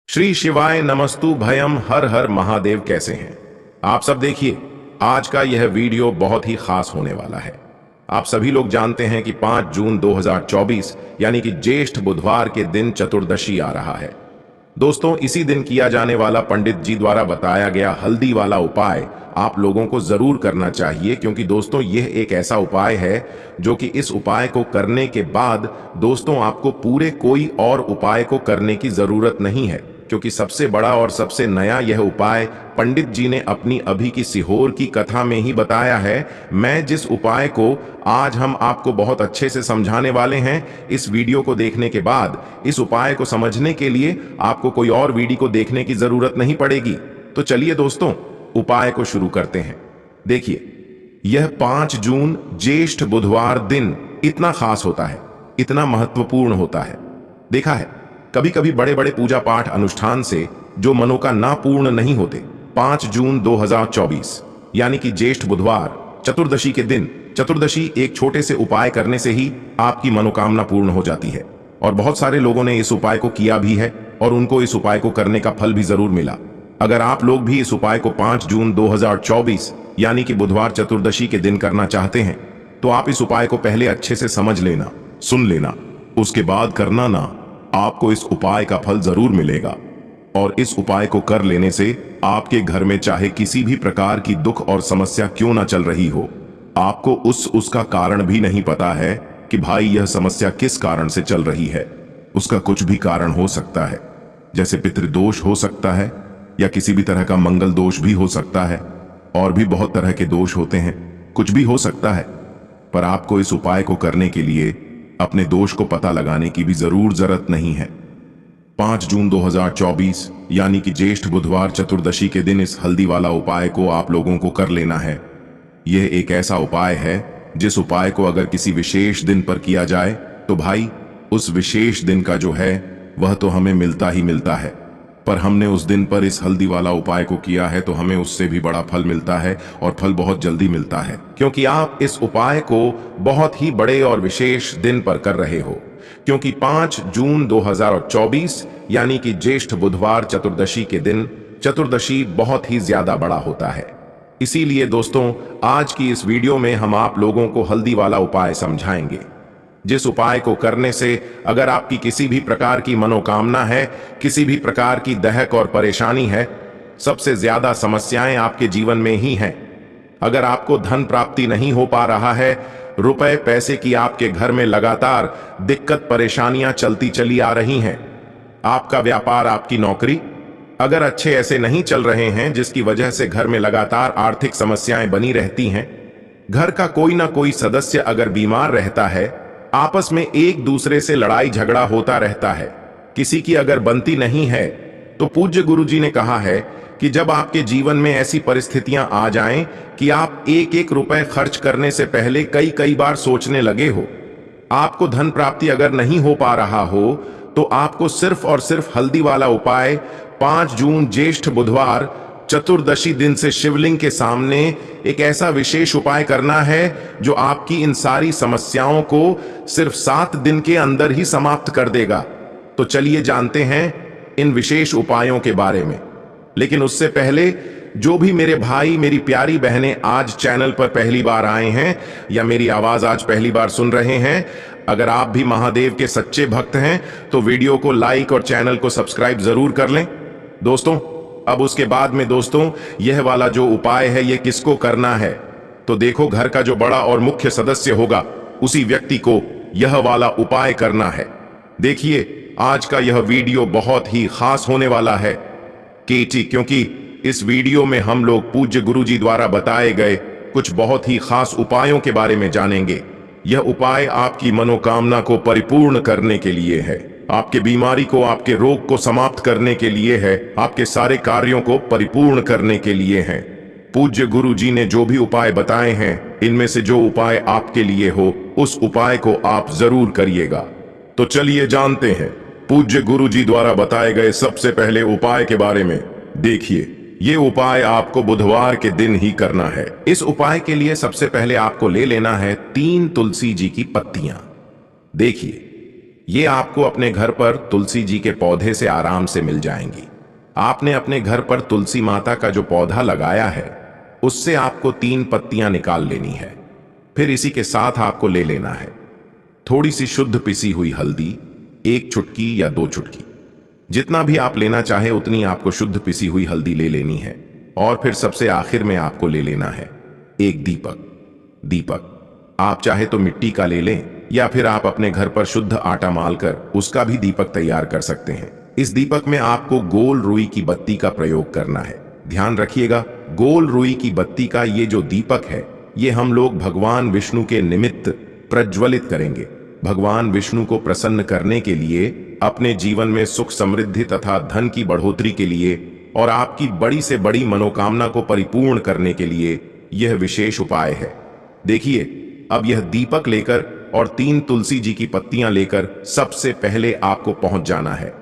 श्री शिवाय नमस्तु भयम हर हर महादेव। कैसे हैं आप सब? देखिए, आज का यह वीडियो बहुत ही खास होने वाला है। आप सभी लोग जानते हैं कि 5 जून 2024 यानी कि ज्येष्ठ बुधवार के दिन चतुर्दशी आ रहा है। दोस्तों, इसी दिन किया जाने वाला पंडित जी द्वारा बताया गया हल्दी वाला उपाय आप लोगों को जरूर करना चाहिए, क्योंकि दोस्तों यह एक ऐसा उपाय है जो कि इस उपाय को करने के बाद दोस्तों आपको पूरे कोई और उपाय को करने की जरूरत नहीं है, क्योंकि सबसे बड़ा और सबसे नया यह उपाय पंडित जी ने अपनी अभी की सीहोर की कथा में ही बताया है। मैं जिस उपाय को आज हम आपको बहुत अच्छे से समझाने वाले हैं, इस वीडियो को देखने के बाद इस उपाय को समझने के लिए आपको कोई और वीडियो को देखने की जरूरत नहीं पड़ेगी। तो चलिए दोस्तों, उपाय को शुरू करते हैं। देखिए, यह 5 जून ज्येष्ठ बुधवार दिन इतना खास होता है, इतना महत्वपूर्ण होता है। देखा है, कभी कभी बड़े बड़े पूजा पाठ अनुष्ठान से जो मनोकामना पूर्ण नहीं होते, 5 जून 2024 यानी कि ज्येष्ठ बुधवार चतुर्दशी के दिन, चतुर्दशी एक छोटे से उपाय करने से ही आपकी मनोकामना पूर्ण हो जाती है। और बहुत सारे लोगों ने इस उपाय को किया भी है और उनको इस उपाय को करने का फल भी जरूर मिला। अगर आप लोग भी इस उपाय को 5 जून 2024 यानी कि बुधवार चतुर्दशी के दिन करना चाहते हैं, तो आप इस उपाय को पहले अच्छे से समझ लेना, सुन लेना, उसके बाद करना ना। आपको इस उपाय का फल जरूर मिलेगा। और इस उपाय को कर लेने से आपके घर में चाहे किसी भी प्रकार की दुख और समस्या क्यों ना चल रही हो, आपको उसका कारण भी नहीं पता है कि भाई यह समस्या किस कारण से चल रही है। उसका कुछ भी कारण हो सकता है, जैसे पितृदोष हो सकता है या किसी भी तरह का मंगल दोष भी हो सकता है, और भी बहुत तरह के दोष होते हैं, कुछ भी हो सकता है। पर आपको इस उपाय को करने के लिए अपने दोष को पता लगाने की भी जरूरत नहीं है। 5 जून 2024 यानी कि ज्येष्ठ बुधवार चतुर्दशी के दिन इस हल्दी वाला उपाय को आप लोगों को कर लेना है। यह एक ऐसा उपाय है जिस उपाय को अगर किसी विशेष दिन पर किया जाए तो भाई उस विशेष दिन का जो है वह तो हमें मिलता ही मिलता है। पर हमने उस दिन पर इस हल्दी वाला उपाय को किया है तो हमें उससे भी बड़ा फल मिलता है, और फल बहुत जल्दी मिलता है, क्योंकि आप इस उपाय को बहुत ही बड़े और विशेष दिन पर कर रहे हो। क्योंकि 5 जून 2024 यानी कि ज्येष्ठ बुधवार चतुर्दशी के दिन चतुर्दशी बहुत ही ज्यादा बड़ा होता है। इसीलिए दोस्तों, आज की इस वीडियो में हम आप लोगों को हल्दी वाला उपाय समझाएंगे, जिस उपाय को करने से अगर आपकी किसी भी प्रकार की मनोकामना है, किसी भी प्रकार की दहक और परेशानी है, सबसे ज्यादा समस्याएं आपके जीवन में ही हैं। अगर आपको धन प्राप्ति नहीं हो पा रहा है, रुपए पैसे की आपके घर में लगातार दिक्कत परेशानियां चलती चली आ रही हैं, आपका व्यापार, आपकी नौकरी अगर अच्छे ऐसे नहीं चल रहे हैं, जिसकी वजह से घर में लगातार आर्थिक समस्याएं बनी रहती हैं, घर का कोई ना कोई सदस्य अगर बीमार रहता है, आपस में एक दूसरे से लड़ाई झगड़ा होता रहता है, किसी की अगर बनती नहीं है, तो पूज्य गुरुजी ने कहा है कि जब आपके जीवन में ऐसी परिस्थितियां आ जाएं कि आप एक एक रुपए खर्च करने से पहले कई कई बार सोचने लगे हो, आपको धन प्राप्ति अगर नहीं हो पा रहा हो, तो आपको सिर्फ और सिर्फ हल्दी वाला उपाय 5 जून ज्येष्ठ बुधवार चतुर्दशी दिन से शिवलिंग के सामने एक ऐसा विशेष उपाय करना है जो आपकी इन सारी समस्याओं को सिर्फ 7 दिन के अंदर ही समाप्त कर देगा। तो चलिए जानते हैं इन विशेष उपायों के बारे में। लेकिन उससे पहले, जो भी मेरे भाई मेरी प्यारी बहनें आज चैनल पर पहली बार आए हैं या मेरी आवाज आज पहली बार सुन रहे हैं, अगर आप भी महादेव के सच्चे भक्त हैं तो वीडियो को लाइक और चैनल को सब्सक्राइब जरूर कर लें। दोस्तों, अब उसके बाद में दोस्तों, यह वाला जो उपाय है ये किसको करना है, तो देखो, घर का जो बड़ा और मुख्य सदस्य होगा उसी व्यक्ति को यह वाला उपाय करना है। देखिए, आज का यह वीडियो बहुत ही खास होने वाला है, क्योंकि इस वीडियो में हम लोग पूज्य गुरुजी द्वारा बताए गए कुछ बहुत ही खास उपायों के बारे में जानेंगे। यह उपाय आपकी मनोकामना को परिपूर्ण करने के लिए है, आपके बीमारी को, आपके रोग को समाप्त करने के लिए है, आपके सारे कार्यों को परिपूर्ण करने के लिए है। पूज्य गुरुजी ने जो भी उपाय बताए हैं, इनमें से जो उपाय आपके लिए हो, उस उपाय को आप जरूर करिएगा। तो चलिए जानते हैं पूज्य गुरुजी द्वारा बताए गए सबसे पहले उपाय के बारे में। देखिए, ये उपाय आपको बुधवार के दिन ही करना है। इस उपाय के लिए सबसे पहले आपको ले लेना है 3 तुलसी जी की पत्तियां। देखिए, ये आपको अपने घर पर तुलसी जी के पौधे से आराम से मिल जाएंगी। आपने अपने घर पर तुलसी माता का जो पौधा लगाया है उससे आपको 3 पत्तियां निकाल लेनी है। फिर इसी के साथ आपको ले लेना है थोड़ी सी शुद्ध पिसी हुई हल्दी, 1 चुटकी या 2 चुटकी, जितना भी आप लेना चाहे उतनी आपको शुद्ध पिसी हुई हल्दी ले लेनी है। और फिर सबसे आखिर में आपको ले लेना है एक दीपक आप चाहे तो मिट्टी का ले लें या फिर आप अपने घर पर शुद्ध आटा मालकर उसका भी दीपक तैयार कर सकते हैं। इस दीपक में आपको गोल रुई की बत्ती का प्रयोग करना है। ध्यान रखिएगा, गोल रुई की बत्ती का ये जो दीपक है ये हम लोग भगवान विष्णु के निमित्त प्रज्वलित करेंगे। भगवान विष्णु को प्रसन्न करने के लिए, अपने जीवन में सुख समृद्धि तथा धन की बढ़ोतरी के लिए और आपकी बड़ी से बड़ी मनोकामना को परिपूर्ण करने के लिए यह विशेष उपाय है। देखिए, अब यह दीपक लेकर और 3 तुलसी जी की पत्तियां लेकर सबसे पहले आपको पहुंच जाना है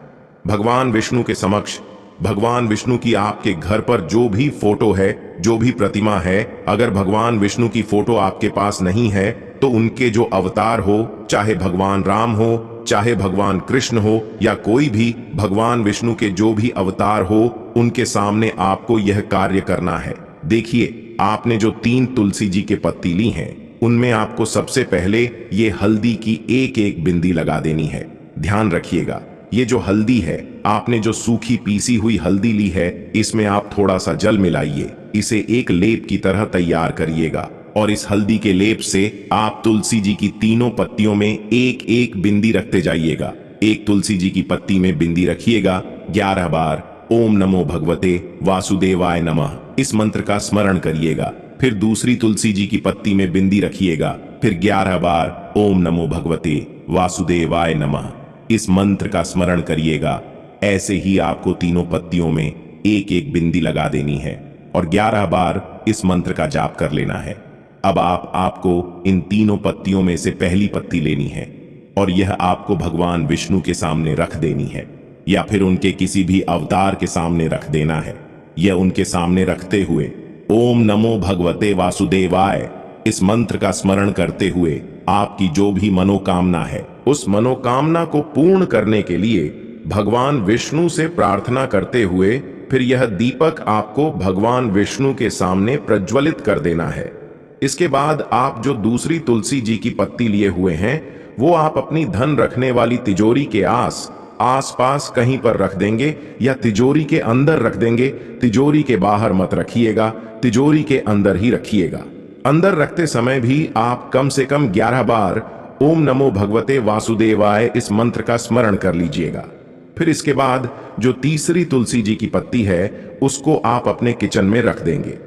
भगवान विष्णु के समक्ष। भगवान विष्णु की आपके घर पर जो भी फोटो है, जो भी प्रतिमा है, अगर भगवान विष्णु की फोटो आपके पास नहीं है तो उनके जो अवतार हो, चाहे भगवान राम हो, चाहे भगवान कृष्ण हो या कोई भी भगवान विष्णु के जो भी अवतार हो, उनके सामने आपको यह कार्य करना है। देखिए, आपने जो 3 तुलसी जी के पत्ती ली हैं उनमें आपको सबसे पहले ये हल्दी की एक एक बिंदी लगा देनी है। ध्यान रखिएगा, ये जो हल्दी है, आपने जो सूखी पीसी हुई हल्दी ली है, इसमें आप थोड़ा सा जल मिलाइए, इसे एक लेप की तरह तैयार करिएगा और इस हल्दी के लेप से आप तुलसी जी की तीनों पत्तियों में एक एक बिंदी रखते जाइएगा। एक तुलसी जी की पत्ती में बिंदी रखिएगा 11 बार ओम नमो भगवते वासुदेवाय नमः इस मंत्र का स्मरण करिएगा। फिर दूसरी तुलसी जी की पत्ती में बिंदी रखिएगा, फिर 11 बार ओम नमो भगवते वासुदेवाय नमः इस मंत्र का स्मरण करिएगा। ऐसे ही आपको तीनों पत्तियों में एक एक बिंदी लगा देनी है और 11 बार इस मंत्र का जाप कर लेना है। अब आपको इन तीनों पत्तियों में से पहली पत्ती लेनी है और यह आपको भगवान विष्णु के सामने रख देनी है या फिर उनके किसी भी अवतार के सामने रख देना है। यह उनके सामने रखते हुए ओम नमो भगवते वासुदेवाय इस मंत्र का स्मरण करते हुए आपकी जो भी मनोकामना है उस मनोकामना को पूर्ण करने के लिए भगवान विष्णु से प्रार्थना करते हुए फिर यह दीपक आपको भगवान विष्णु के सामने प्रज्वलित कर देना है। इसके बाद आप जो दूसरी तुलसी जी की पत्ती लिए हुए हैं वो आप अपनी धन रखने वाली तिजोरी के आसपास कहीं पर रख देंगे या तिजोरी के अंदर रख देंगे। तिजोरी के बाहर मत रखिएगा, तिजोरी के अंदर ही रखिएगा। अंदर रखते समय भी आप कम से कम 11 बार ओम नमो भगवते वासुदेवाय इस मंत्र का स्मरण कर लीजिएगा। फिर इसके बाद जो तीसरी तुलसी जी की पत्ती है उसको आप अपने किचन में रख देंगे।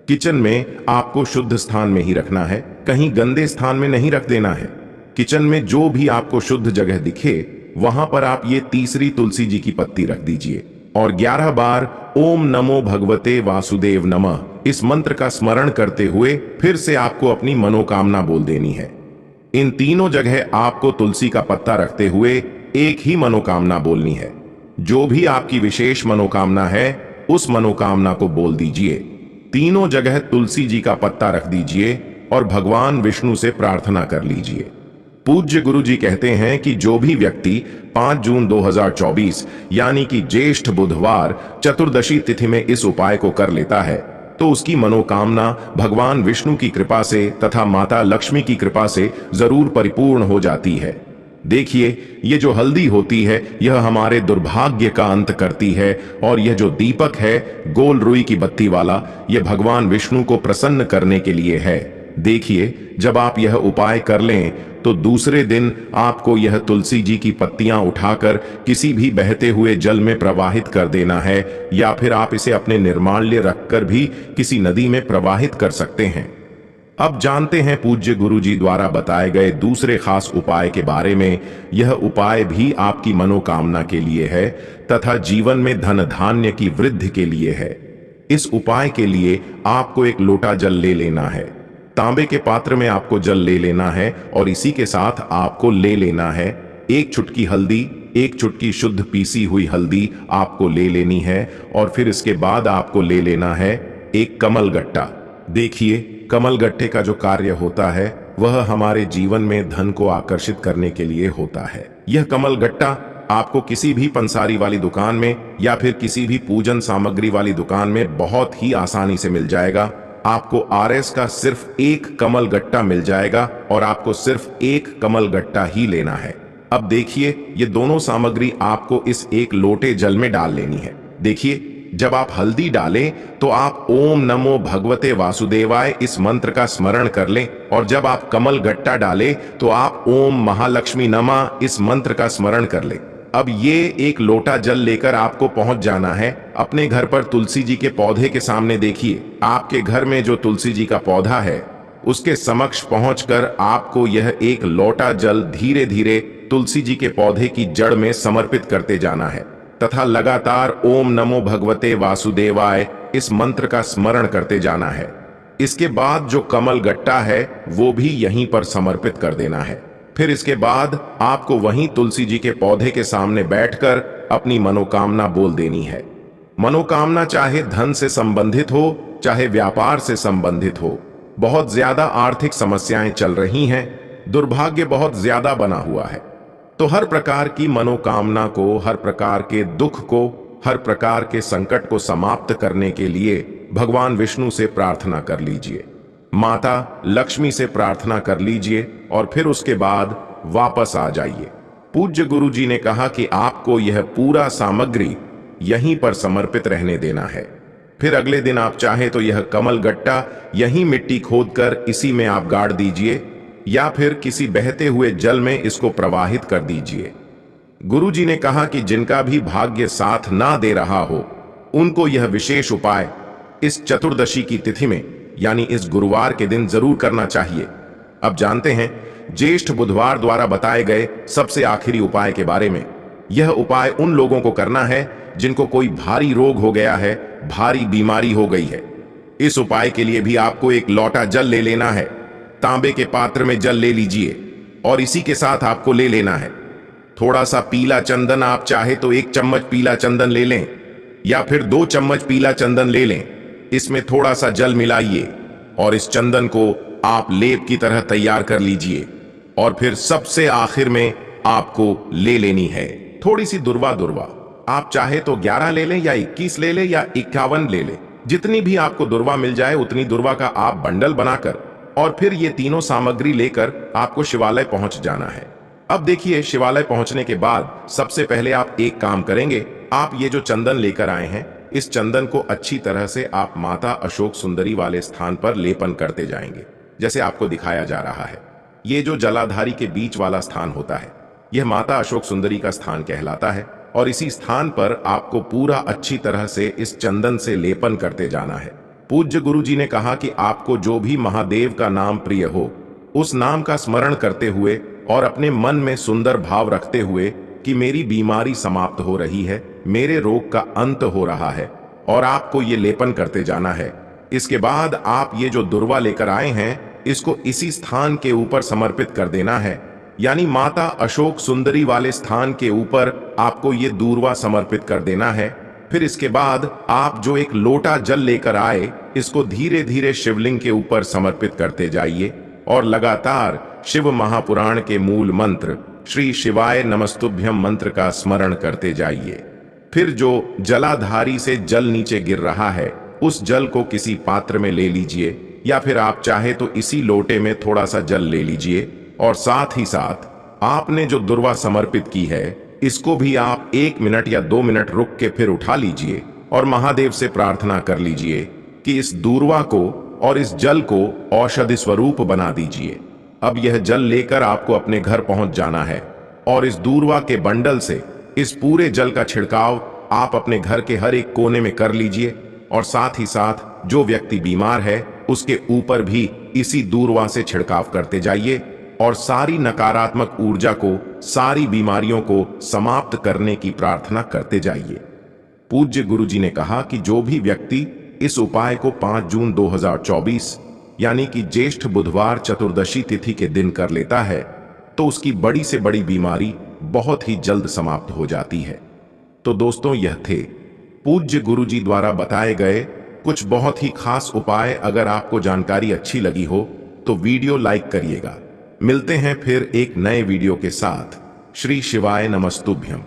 किचन में आपको शुद्ध स्थान में ही रखना है, कहीं गंदे स्थान में नहीं रख देना है। किचन में जो भी आपको शुद्ध जगह दिखे वहां पर आप ये तीसरी तुलसी जी की पत्ती रख दीजिए और 11 बार ओम नमो भगवते वासुदेव नमः इस मंत्र का स्मरण करते हुए फिर से आपको अपनी मनोकामना बोल देनी है। इन तीनों जगह आपको तुलसी का पत्ता रखते हुए एक ही मनोकामना बोलनी है। जो भी आपकी विशेष मनोकामना है उस मनोकामना को बोल दीजिए। तीनों जगह तुलसी जी का पत्ता रख दीजिए और भगवान विष्णु से प्रार्थना कर लीजिए। पूज्य गुरु जी कहते हैं कि जो भी व्यक्ति 5 जून 2024 यानी कि ज्येष्ठ बुधवार चतुर्दशी तिथि में इस उपाय को कर लेता है तो उसकी मनोकामना भगवान विष्णु की कृपा से तथा माता लक्ष्मी की कृपा से जरूर परिपूर्ण हो जाती है। देखिए, ये जो हल्दी होती है यह हमारे दुर्भाग्य का अंत करती है और यह जो दीपक है गोल रुई की बत्ती वाला, यह भगवान विष्णु को प्रसन्न करने के लिए है। देखिए, जब आप यह उपाय कर लें तो दूसरे दिन आपको यह तुलसी जी की पत्तियां उठाकर किसी भी बहते हुए जल में प्रवाहित कर देना है या फिर आप इसे अपने निर्माल्य रखकर भी किसी नदी में प्रवाहित कर सकते हैं। अब जानते हैं पूज्य गुरु जी द्वारा बताए गए दूसरे खास उपाय के बारे में। यह उपाय भी आपकी मनोकामना के लिए है तथा जीवन में धन धान्य की वृद्धि के लिए है। इस उपाय के लिए आपको एक लोटा जल ले लेना है। तांबे के पात्र में आपको जल ले लेना है और इसी के साथ आपको ले लेना है 1 चुटकी हल्दी, 1 चुटकी शुद्ध पीसी हुई हल्दी आपको ले लेनी है और फिर इसके बाद आपको ले लेना है एक कमल गट्टा। देखिए, कमल गट्टे का जो कार्य होता है वह हमारे जीवन में धन को आकर्षित करने के लिए होता है। यह कमल गट्टा आपको किसी भी पंसारी वाली दुकान में या फिर किसी भी पूजन सामग्री वाली दुकान में बहुत ही आसानी से मिल जाएगा। आपको आरएस का सिर्फ एक कमल गट्टा मिल जाएगा और आपको सिर्फ एक कमल गट्टा ही लेना है। अब देखिए, ये दोनों सामग्री आपको इस एक लोटे जल में डाल लेनी है। देखिए, जब आप हल्दी डालें तो आप ओम नमो भगवते वासुदेवाय इस मंत्र का स्मरण कर लें, और जब आप कमल गट्टा डालें तो आप ओम महालक्ष्मी नमः इस मंत्र का स्मरण कर लें। अब ये एक लोटा जल लेकर आपको पहुंच जाना है अपने घर पर तुलसी जी के पौधे के सामने। देखिए, आपके घर में जो तुलसी जी का पौधा है उसके समक्ष पहुंचकर आपको यह एक लोटा जल धीरे धीरे तुलसी जी के पौधे की जड़ में समर्पित करते जाना है तथा लगातार ओम नमो भगवते वासुदेवाय इस मंत्र का स्मरण करते जाना है। इसके बाद जो कमल गट्टा है वो भी यहीं पर समर्पित कर देना है। फिर इसके बाद आपको वहीं तुलसी जी के पौधे के सामने बैठकर अपनी मनोकामना बोल देनी है। मनोकामना चाहे धन से संबंधित हो चाहे व्यापार से संबंधित हो। बहुत ज्यादा आर्थिक समस्याएं चल रही हैं, दुर्भाग्य बहुत ज्यादा बना हुआ है, तो हर प्रकार की मनोकामना को, हर प्रकार के दुख को, हर प्रकार के संकट को समाप्त करने के लिए भगवान विष्णु से प्रार्थना कर लीजिए, माता लक्ष्मी से प्रार्थना कर लीजिए और फिर उसके बाद वापस आ जाइए। पूज्य गुरु जी ने कहा कि आपको यह पूरा सामग्री यहीं पर समर्पित रहने देना है। फिर अगले दिन आप चाहे तो यह कमल गट्टा यहीं मिट्टी खोदकर इसी में आप गाड़ दीजिए या फिर किसी बहते हुए जल में इसको प्रवाहित कर दीजिए। गुरु जी ने कहा कि जिनका भी भाग्य साथ ना दे रहा हो उनको यह विशेष उपाय इस चतुर्दशी की तिथि में यानी इस गुरुवार के दिन जरूर करना चाहिए। अब जानते हैं ज्येष्ठ बुधवार द्वारा बताए गए सबसे आखिरी उपाय के बारे में। यह उपाय उन लोगों को करना है जिनको कोई भारी रोग हो गया है, भारी बीमारी हो गई है। इस उपाय के लिए भी आपको एक लोटा जल ले लेना है। तांबे के पात्र में जल ले लीजिए और इसी के साथ आपको ले लेना है थोड़ा सा पीला चंदन। आप चाहे तो 1 चम्मच पीला चंदन ले लें या फिर 2 चम्मच पीला चंदन ले लें। इसमें थोड़ा सा जल मिलाइए और इस चंदन को आप लेप की तरह तैयार कर लीजिए। और फिर सबसे आखिर में आपको ले लेनी है थोड़ी सी दुर्वा। आप चाहे तो 11 ले लें या 21 ले लें या 51 ले लें। जितनी भी आपको दुर्वा मिल जाए उतनी दुर्वा का आप बंडल बनाकर और फिर ये तीनों सामग्री लेकर आपको शिवालय पहुंच जाना है। अब देखिए, शिवालय पहुंचने के बाद सबसे पहले आप एक काम करेंगे। आप ये जो चंदन लेकर आए हैं इस चंदन को अच्छी तरह से आप माता अशोक सुंदरी वाले स्थान पर लेपन करते जाएंगे जैसे आपको दिखाया जा रहा है। ये जो जलाधारी के बीच वाला स्थान होता है यह माता अशोक सुंदरी का स्थान कहलाता है और इसी स्थान पर आपको पूरा अच्छी तरह से इस चंदन से लेपन करते जाना है। पूज्य गुरु जी ने कहा कि आपको जो भी महादेव का नाम प्रिय हो उस नाम का स्मरण करते हुए और अपने मन में सुंदर भाव रखते हुए कि मेरी बीमारी समाप्त हो रही है, मेरे रोग का अंत हो रहा है, और आपको ये लेपन करते जाना है। इसके बाद आप ये जो दुर्वा लेकर आए हैं इसको इसी स्थान के ऊपर समर्पित कर देना है, यानी माता अशोक सुंदरी वाले स्थान के ऊपर आपको ये दूर्वा समर्पित कर देना है। फिर इसके बाद आप जो एक लोटा जल लेकर आए इसको धीरे धीरे शिवलिंग के ऊपर समर्पित करते जाइए और लगातार शिव महापुराण के मूल मंत्र श्री शिवाय नमस्तुभ्यम मंत्र का स्मरण करते जाइए। फिर जो जलाधारी से जल नीचे गिर रहा है उस जल को किसी पात्र में ले लीजिए या फिर आप चाहे तो इसी लोटे में थोड़ा सा जल ले लीजिए और साथ ही साथ आपने जो दुर्वा समर्पित की है इसको भी आप 1 मिनट या 2 मिनट रुक के फिर उठा लीजिए और महादेव से प्रार्थना कर लीजिए कि इस दूर्वा को और इस जल को औषधि स्वरूप बना दीजिए। अब यह जल लेकर आपको अपने घर पहुंच जाना है और इस दूर्वा के बंडल से इस पूरे जल का छिड़काव आप अपने घर के हर एक कोने में कर लीजिए और साथ ही साथ जो व्यक्ति बीमार है उसके ऊपर भी इसी दूर्वा से छिड़काव करते जाइए और सारी नकारात्मक ऊर्जा को, सारी बीमारियों को समाप्त करने की प्रार्थना करते जाइए। पूज्य गुरु जी ने कहा कि जो भी व्यक्ति इस उपाय को 5 जून 2024 यानी कि ज्येष्ठ बुधवार चतुर्दशी तिथि के दिन कर लेता है तो उसकी बड़ी से बड़ी बीमारी बहुत ही जल्द समाप्त हो जाती है। तो दोस्तों, यह थे पूज्य गुरु जी द्वारा बताए गए कुछ बहुत ही खास उपाय। अगर आपको जानकारी अच्छी लगी हो तो वीडियो लाइक करिएगा। मिलते हैं फिर एक नए वीडियो के साथ। श्री शिवाय नमस्तुभ्यम।